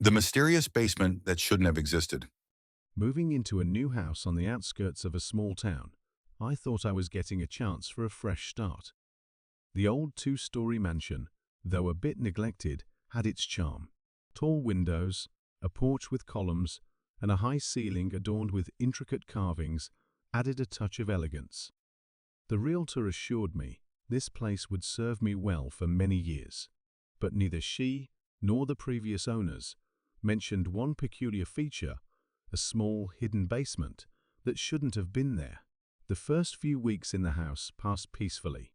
The mysterious basement that shouldn't have existed. Moving into a new house on the outskirts of a small town, I thought I was getting a chance for a fresh start. The old two-story mansion, though a bit neglected, had its charm. Tall windows, a porch with columns, and a high ceiling adorned with intricate carvings added a touch of elegance. The realtor assured me this place would serve me well for many years, but neither she nor the previous owners mentioned one peculiar feature: a small, hidden basement that shouldn't have been there. The first few weeks in the house passed peacefully.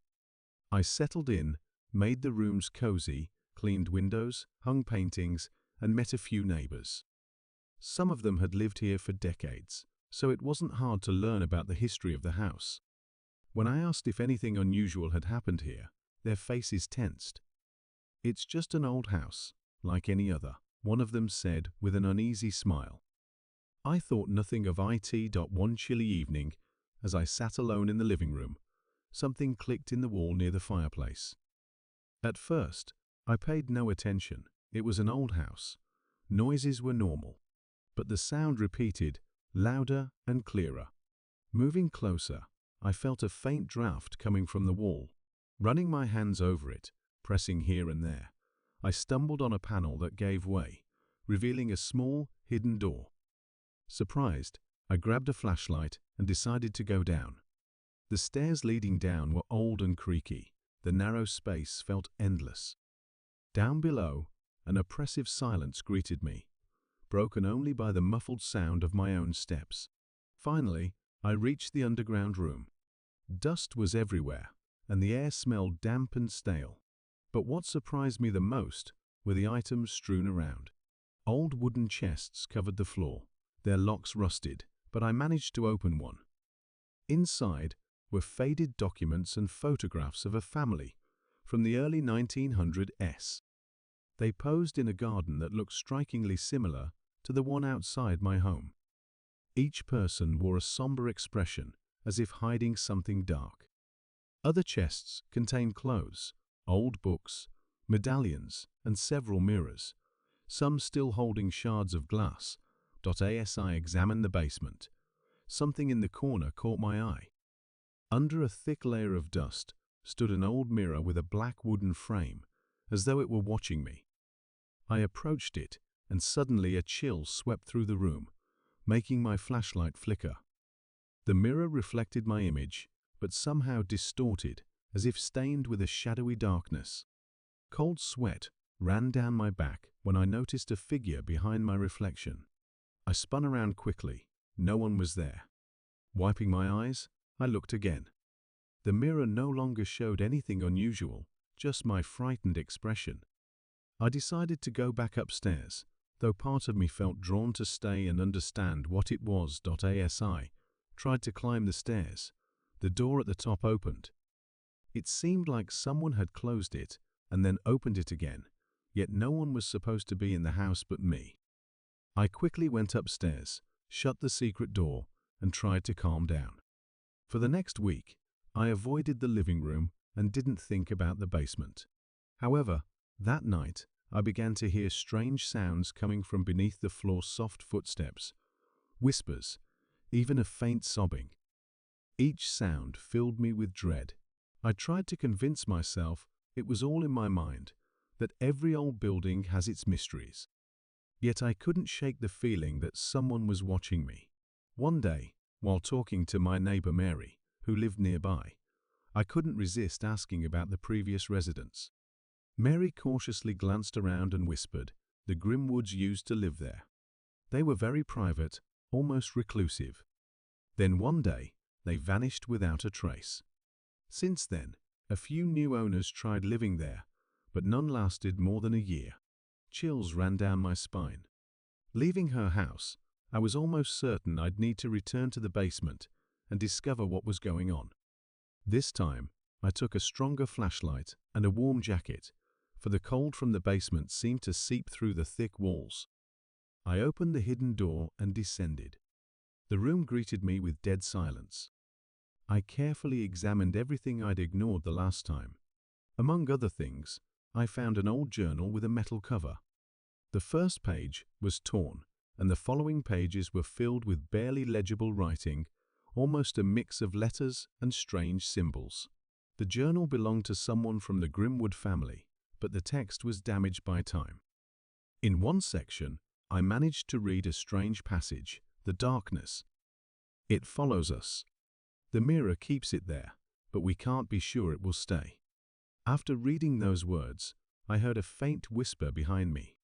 I settled in, made the rooms cozy, cleaned windows, hung paintings, and met a few neighbors. Some of them had lived here for decades, so it wasn't hard to learn about the history of the house. When I asked if anything unusual had happened here, their faces tensed. "It's just an old house, like any other," one of them said with an uneasy smile. I thought nothing of it. One chilly evening, as I sat alone in the living room, something clicked in the wall near the fireplace. At first, I paid no attention. It was an old house. Noises were normal, but the sound repeated, louder and clearer. Moving closer, I felt a faint draft coming from the wall. Running my hands over it, pressing here and there, I stumbled on a panel that gave way, revealing a small, hidden door. Surprised, I grabbed a flashlight and decided to go down. The stairs leading down were old and creaky. The narrow space felt endless. Down below, an oppressive silence greeted me, broken only by the muffled sound of my own steps. Finally, I reached the underground room. Dust was everywhere, and the air smelled damp and stale. But what surprised me the most were the items strewn around. Old wooden chests covered the floor, their locks rusted, but I managed to open one. Inside were faded documents and photographs of a family from the early 1900s. They posed in a garden that looked strikingly similar to the one outside my home. Each person wore a somber expression, as if hiding something dark. Other chests contained clothes, old books, medallions, and several mirrors, some still holding shards of glass. As I examined the basement, something in the corner caught my eye. Under a thick layer of dust stood an old mirror with a black wooden frame, as though it were watching me. I approached it, and suddenly a chill swept through the room, making my flashlight flicker. The mirror reflected my image, but somehow distorted, as if stained with a shadowy darkness. Cold sweat ran down my back when I noticed a figure behind my reflection. I spun around quickly. No one was there. Wiping my eyes, I looked again. The mirror no longer showed anything unusual, just my frightened expression. I decided to go back upstairs, though part of me felt drawn to stay and understand what it was. As I tried to climb the stairs, the door at the top opened. It seemed like someone had closed it and then opened it again, yet no one was supposed to be in the house but me. I quickly went upstairs, shut the secret door, and tried to calm down. For the next week, I avoided the living room and didn't think about the basement. However, that night, I began to hear strange sounds coming from beneath the floor: soft footsteps, whispers, even a faint sobbing. Each sound filled me with dread. I tried to convince myself it was all in my mind, that every old building has its mysteries. Yet I couldn't shake the feeling that someone was watching me. One day, while talking to my neighbor Mary, who lived nearby, I couldn't resist asking about the previous residents. Mary cautiously glanced around and whispered, "The Grimwoods used to live there. They were very private, almost reclusive. Then one day, they vanished without a trace. Since then, a few new owners tried living there, but none lasted more than a year." Chills ran down my spine. Leaving her house, I was almost certain I'd need to return to the basement and discover what was going on. This time, I took a stronger flashlight and a warm jacket, for the cold from the basement seemed to seep through the thick walls. I opened the hidden door and descended. The room greeted me with dead silence. I carefully examined everything I'd ignored the last time. Among other things, I found an old journal with a metal cover. The first page was torn, and the following pages were filled with barely legible writing, almost a mix of letters and strange symbols. The journal belonged to someone from the Grimwood family, but the text was damaged by time. In one section, I managed to read a strange passage, "The darkness. It follows us. The mirror keeps it there, but we can't be sure it will stay." After reading those words, I heard a faint whisper behind me.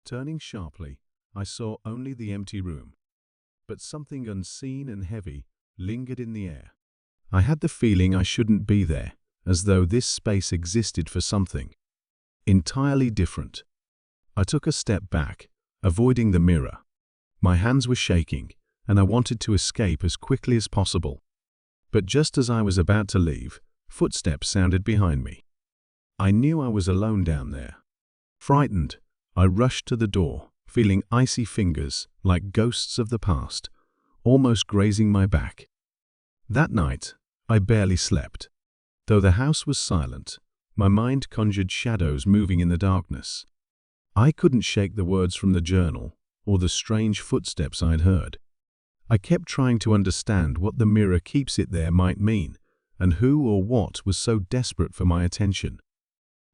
Turning sharply, I saw only the empty room. But something unseen and heavy lingered in the air. I had the feeling I shouldn't be there, as though this space existed for something entirely different. I took a step back, avoiding the mirror. My hands were shaking, and I wanted to escape as quickly as possible. But just as I was about to leave, footsteps sounded behind me. I knew I was alone down there. Frightened, I rushed to the door, feeling icy fingers like ghosts of the past, almost grazing my back. That night, I barely slept. Though the house was silent, my mind conjured shadows moving in the darkness. I couldn't shake the words from the journal or the strange footsteps I'd heard. I kept trying to understand what "the mirror keeps it there" might mean, and who or what was so desperate for my attention.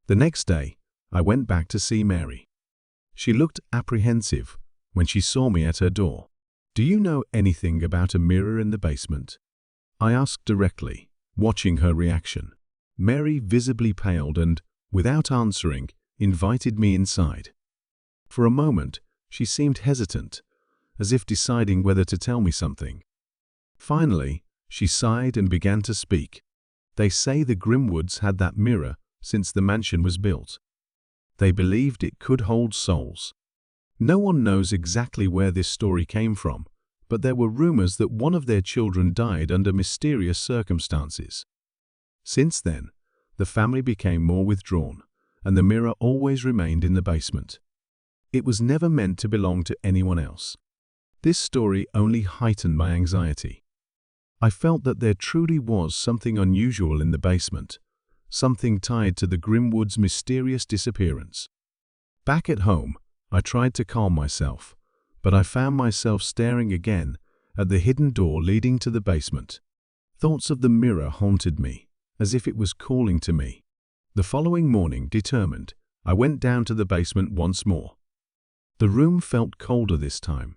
The next day, I went back to see Mary. She looked apprehensive when she saw me at her door. "Do you know anything about a mirror in the basement?" I asked directly, watching her reaction. Mary visibly paled and, without answering, invited me inside. For a moment, she seemed hesitant, as if deciding whether to tell me something. Finally, she sighed and began to speak. "They say the Grimwoods had that mirror since the mansion was built. They believed it could hold souls. No one knows exactly where this story came from, but there were rumors that one of their children died under mysterious circumstances. Since then, the family became more withdrawn, and the mirror always remained in the basement. It was never meant to belong to anyone else." This story only heightened my anxiety. I felt that there truly was something unusual in the basement, something tied to the Grimwoods' mysterious disappearance. Back at home, I tried to calm myself, but I found myself staring again at the hidden door leading to the basement. Thoughts of the mirror haunted me, as if it was calling to me. The following morning, determined, I went down to the basement once more. The room felt colder this time.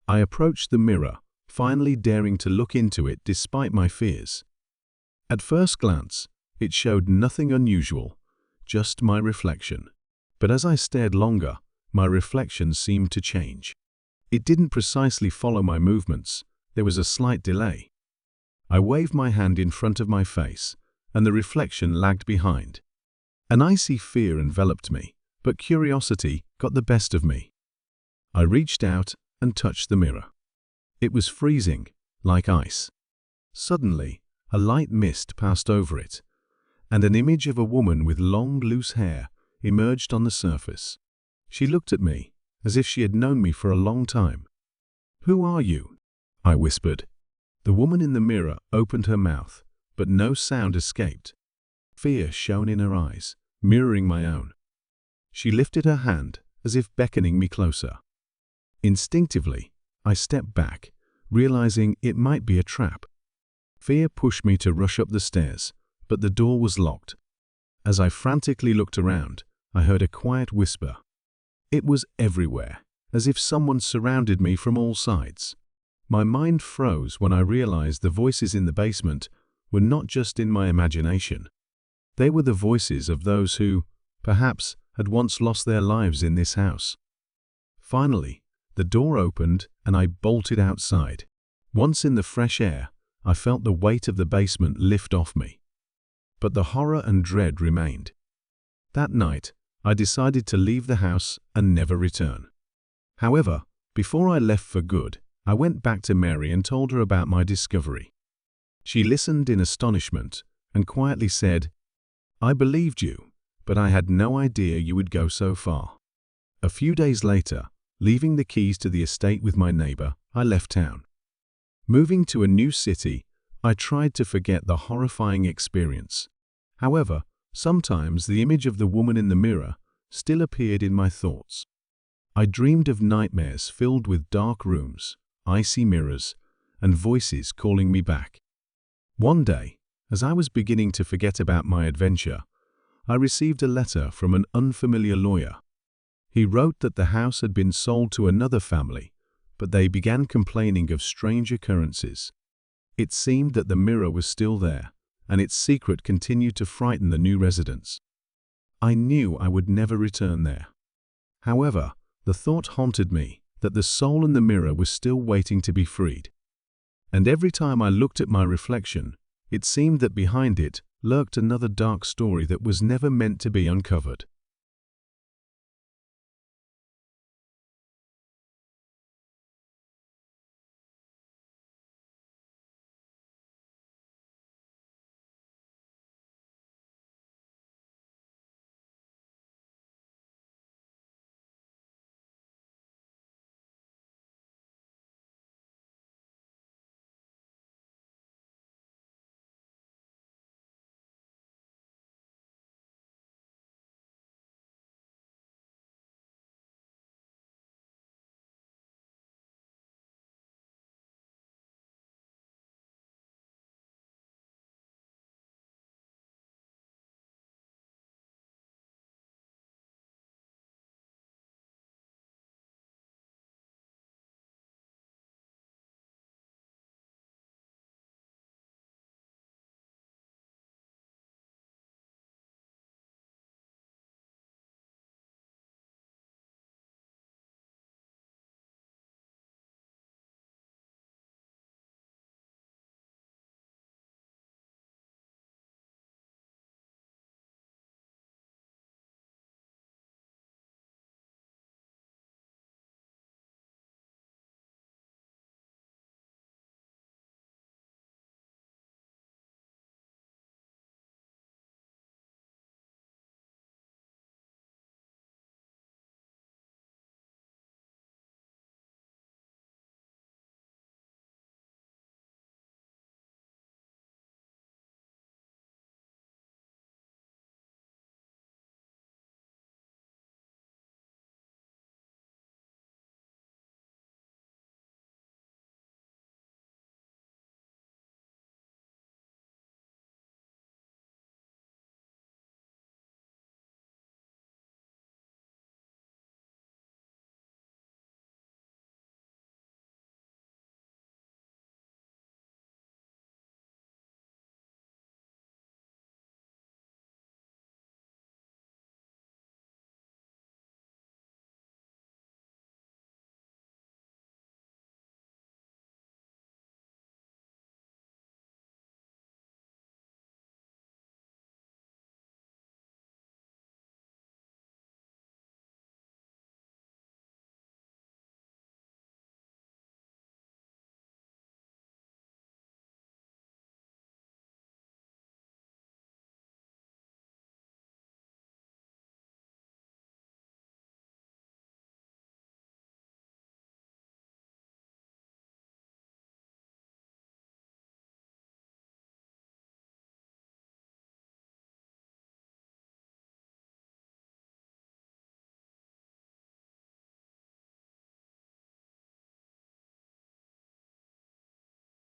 I approached the mirror, finally daring to look into it despite my fears. At first glance, it showed nothing unusual, just my reflection. But as I stared longer, my reflection seemed to change. It didn't precisely follow my movements. There was a slight delay. I waved my hand in front of my face, and the reflection lagged behind. An icy fear enveloped me, but curiosity got the best of me. I reached out and touched the mirror. It was freezing, like ice. Suddenly, a light mist passed over it, and an image of a woman with long, loose hair emerged on the surface. She looked at me, as if she had known me for a long time. "Who are you?" I whispered. The woman in the mirror opened her mouth, but no sound escaped. Fear shone in her eyes, mirroring my own. She lifted her hand, as if beckoning me closer. Instinctively, I stepped back, realizing it might be a trap. Fear pushed me to rush up the stairs, but the door was locked. As I frantically looked around, I heard a quiet whisper. It was everywhere, as if someone surrounded me from all sides. My mind froze when I realized the voices in the basement were not just in my imagination. They were the voices of those who, perhaps, had once lost their lives in this house. Finally, the door opened and I bolted outside. Once in the fresh air, I felt the weight of the basement lift off me. But the horror and dread remained. That night, I decided to leave the house and never return. However, before I left for good, I went back to Mary and told her about my discovery. She listened in astonishment and quietly said, "I believed you, but I had no idea you would go so far." A few days later, leaving the keys to the estate with my neighbor, I left town. Moving to a new city, I tried to forget the horrifying experience. However, sometimes the image of the woman in the mirror still appeared in my thoughts. I dreamed of nightmares filled with dark rooms, icy mirrors, and voices calling me back. One day, as I was beginning to forget about my adventure, I received a letter from an unfamiliar lawyer. He wrote that the house had been sold to another family, but they began complaining of strange occurrences. It seemed that the mirror was still there, and its secret continued to frighten the new residents. I knew I would never return there. However, the thought haunted me that the soul in the mirror was still waiting to be freed. And every time I looked at my reflection, it seemed that behind it lurked another dark story that was never meant to be uncovered.